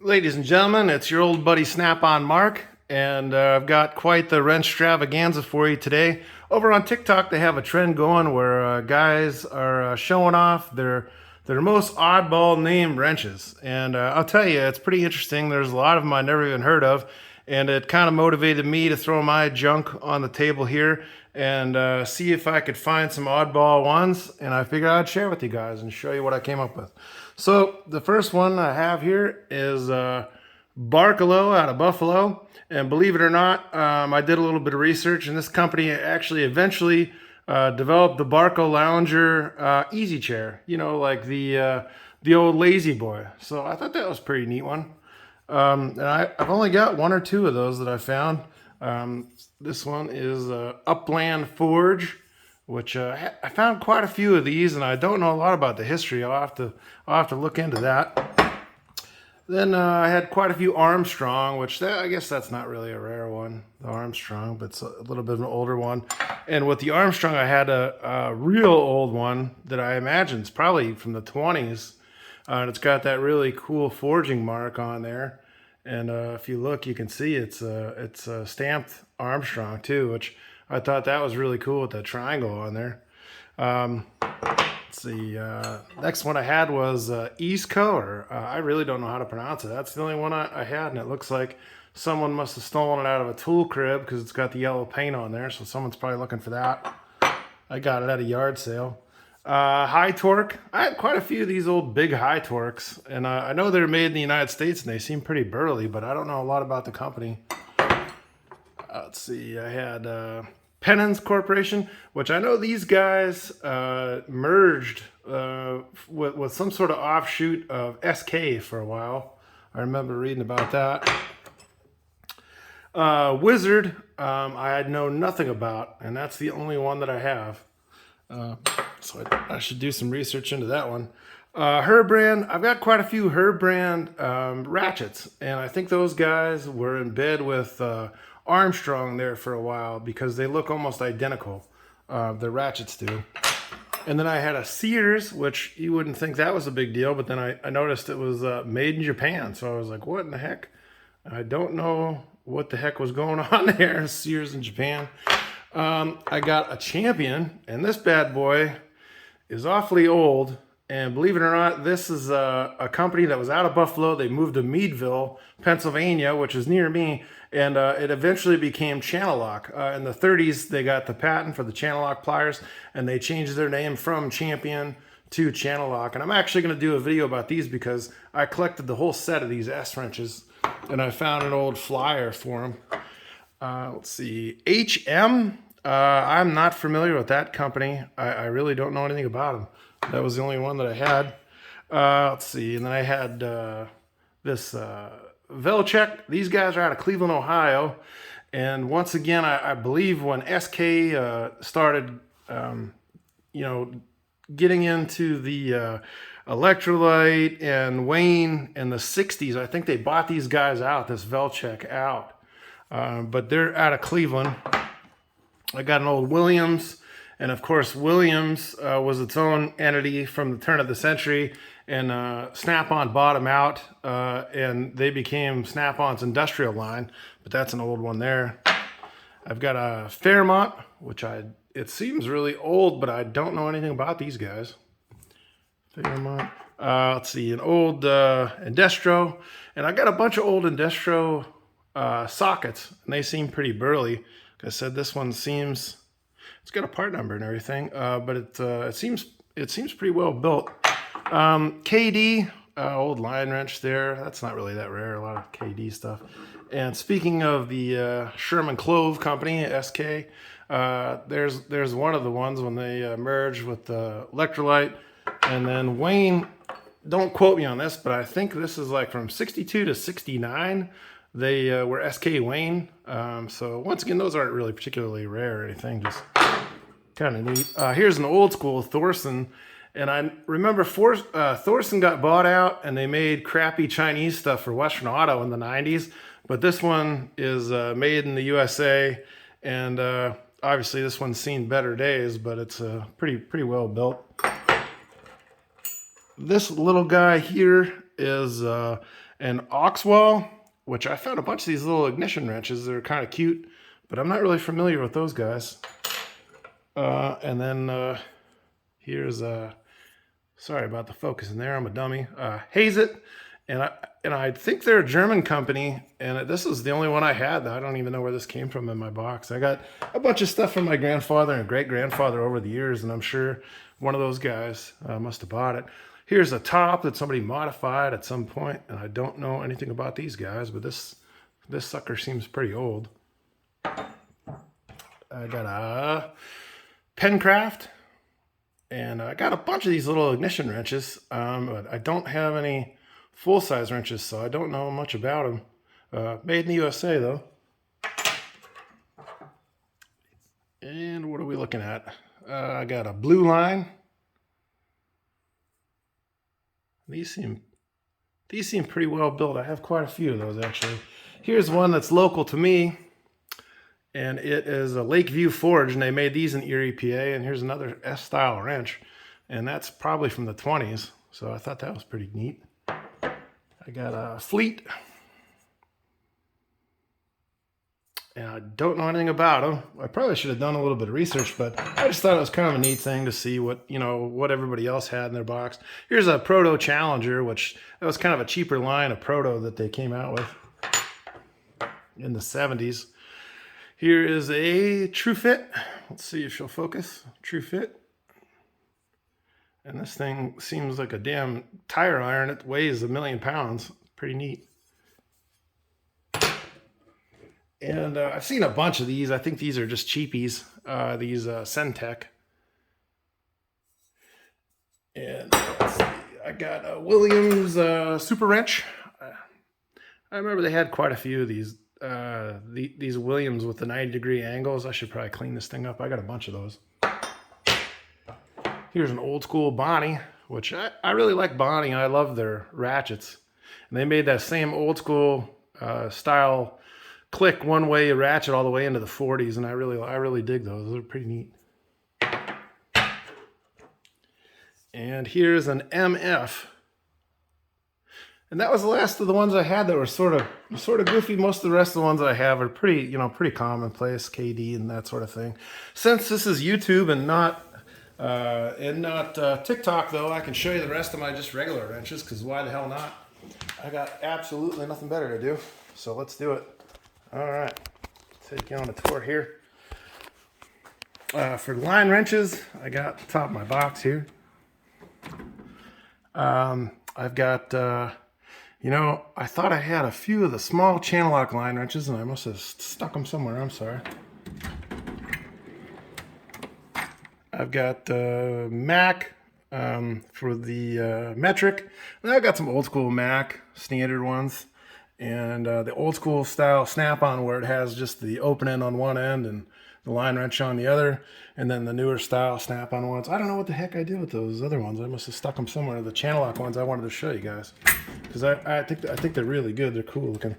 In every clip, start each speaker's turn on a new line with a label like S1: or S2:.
S1: Ladies and gentlemen, it's your old buddy Snap-on Mark, and I've got quite the Wrench-Stravaganza for you today. Over on TikTok, they have a trend going where guys are showing off their most oddball named wrenches. And I'll tell you, it's pretty interesting. There's a lot of them I never even heard of, and it kind of motivated me to throw my junk on the table here and see if I could find some oddball ones. And I figured I'd share with you guys and show you what I came up with. So the first one I have here is Barco out of Buffalo. And believe it or not, I did a little bit of research, and this company actually eventually developed the Barco Lounger easy chair. You know, like the old lazy boy. So I thought that was a pretty neat one. And I've only got one or two of those that I found. This one is Upland Forge, which I found quite a few of these, and I don't know a lot about the history. I'll have to look into that. Then I had quite a few Armstrong, which I guess that's not really a rare one, the Armstrong, but it's a little bit of an older one. And with the Armstrong, I had a real old one that I imagine is probably from the 20s. And it's got that really cool forging mark on there. And if you look, you can see it's stamped Armstrong too, which I thought that was really cool with that triangle on there. Let's see, next one I had was Eastco, or I really don't know how to pronounce it. That's the only one I had, and it looks like someone must have stolen it out of a tool crib because it's got the yellow paint on there, so someone's probably looking for that. I got it at a yard sale. High torque. I had quite a few of these old big high torques, and I know they're made in the United States and they seem pretty burly, but I don't know a lot about the company. Let's see, I had Penance Corporation, which I know these guys merged with some sort of offshoot of SK for a while. I remember reading about that. Wizard, I know nothing about, and that's the only one that I have. So I should do some research into that one. Herbrand, I've got quite a few Herbrand ratchets, and I think those guys were in bed with Armstrong there for a while because they look almost identical. The ratchets do. And then I had a Sears, which you wouldn't think that was a big deal, but then I noticed it was made in Japan. So I was like, what in the heck? I don't know what the heck was going on there. Sears in Japan. I got a Champion, and this bad boy is awfully old. And believe it or not, this is a company that was out of Buffalo. They moved to Meadville, Pennsylvania, which is near me. And it eventually became Channel Lock. In the 30s, they got the patent for the Channel Lock pliers, and they changed their name from Champion to Channel Lock. And I'm actually going to do a video about these because I collected the whole set of these S-wrenches, and I found an old flyer for them. Let's see, HM. I'm not familiar with that company. I really don't know anything about them. That was the only one that I had. Let's see, and then I had this Velchek. These guys are out of Cleveland, Ohio. And once again, I believe when SK started, getting into the electrolyte and Wayne in the 60s, I think they bought these guys out, this Velchek out. But they're out of Cleveland. I got an old Williams, and of course Williams was its own entity from the turn of the century, and Snap-on bought them out, and they became Snap-on's industrial line, but that's an old one there. I've got a Fairmont, which it seems really old, but I don't know anything about these guys. Fairmont. Let's see, an old Indestro, and I got a bunch of old Indestro sockets, and they seem pretty burly. Like I said, this one seems, it's got a part number and everything, but it seems pretty well built. KD, old line wrench there. That's not really that rare, a lot of KD stuff. And speaking of the Sherman Clove Company, SK, there's one of the ones when they merged with the Electrolyte. And then Wayne, don't quote me on this, but I think this is like from 62 to 69. They were SK Wayne. So once again, those aren't really particularly rare or anything, just kind of neat. Here's an old school Thorson. And I remember Thorson got bought out and they made crappy Chinese stuff for Western Auto in the 90s. But this one is made in the USA. And obviously this one's seen better days, but it's pretty well built. This little guy here is an Oxwell, which I found a bunch of these little ignition wrenches. They're kind of cute, but I'm not really familiar with those guys. And then here's sorry about the focus in there. I'm a dummy. Hazit, and I think they're a German company, and this is the only one I had. I don't even know where this came from in my box. I got a bunch of stuff from my grandfather and great-grandfather over the years, and I'm sure one of those guys must have bought it. Here's a top that somebody modified at some point, and I don't know anything about these guys, but this sucker seems pretty old. I got a Pencraft, and I got a bunch of these little ignition wrenches, but I don't have any full-size wrenches, so I don't know much about them. Made in the USA, though. And what are we looking at? I got a Blue Line. These seem pretty well built. I have quite a few of those, actually. Here's one that's local to me, and it is a Lakeview Forge, and they made these in Erie, PA. And here's another S-style wrench, and that's probably from the 20s, so I thought that was pretty neat. I got a Fleet, and I don't know anything about them. I probably should have done a little bit of research, but I just thought it was kind of a neat thing to see what everybody else had in their box. Here's a Proto Challenger, which that was kind of a cheaper line of Proto that they came out with in the 70s. Here is a True Fit. Let's see if she'll focus. True Fit. And this thing seems like a damn tire iron. It weighs 1,000,000 pounds. Pretty neat. And I've seen a bunch of these. I think these are just cheapies. These Centec. And let's see. I got a Williams Super Wrench. I remember they had quite a few of these. These Williams with the 90-degree angles. I should probably clean this thing up. I got a bunch of those. Here's an old school Bonnie, which I really like Bonnie. I love their ratchets. And they made that same old school style click one-way ratchet all the way into the 40s, and I really dig those. Those are pretty neat. And here's an MF. And that was the last of the ones I had that were sort of goofy. Most of the rest of the ones I have are pretty commonplace, KD and that sort of thing. Since this is YouTube and not TikTok, though, I can show you the rest of my just regular wrenches, because why the hell not? I got absolutely nothing better to do, so let's do it. All right, take you on a tour here. For line wrenches, I got the top of my box here. I've got, I thought I had a few of the small channel lock line wrenches, and I must have stuck them somewhere. I'm sorry. I've got Mac for the metric. And I've got some old school Mac standard ones, and the old school style snap-on where it has just the open end on one end and the line wrench on the other, and then the newer style snap-on ones. I don't know what the heck I did with those other ones. I must have stuck them somewhere. The channel lock ones I wanted to show you guys, because I think they're really good. They're cool looking.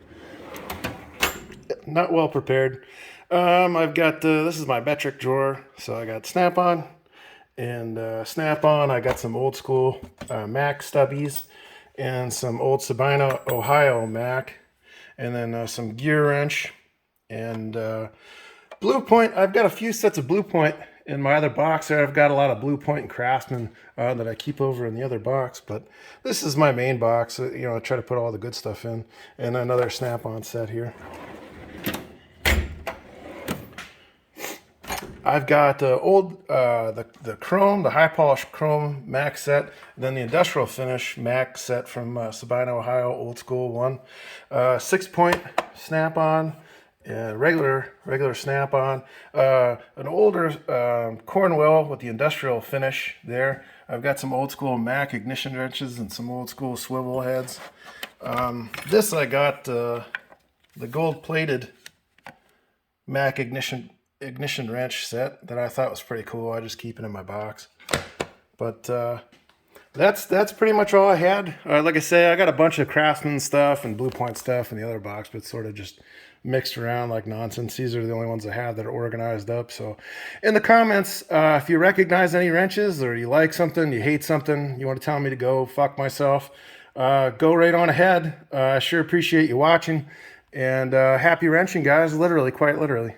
S1: Not well prepared. I've got this is my metric drawer, so I got snap-on and snap-on. I got some old school Mac stubbies and some old Sabina, Ohio Mac, and then some gear wrench and Blue Point. I've got a few sets of Blue Point in my other box there. I've got a lot of Blue Point and Craftsman that I keep over in the other box, but this is my main box. I try to put all the good stuff in, and another snap-on set here. I've got the chrome, the high polish chrome Mac set, and then the industrial finish Mac set from Sabina, Ohio, old school one. 6-point snap-on, regular snap-on. An older Cornwell with the industrial finish there. I've got some old school Mac ignition wrenches and some old school swivel heads. This I got the gold-plated Mac ignition wrench set that I thought was pretty cool. I just keep it in my box. But that's pretty much all I had. Like I say, I got a bunch of Craftsman stuff and Blue Point stuff in the other box, but sort of just mixed around like nonsense. These are the only ones I have that are organized up. So in the comments, if you recognize any wrenches, or you like something, you hate something, you want to tell me to go fuck myself, go right on ahead. I sure appreciate you watching, and happy wrenching, guys, literally, quite literally.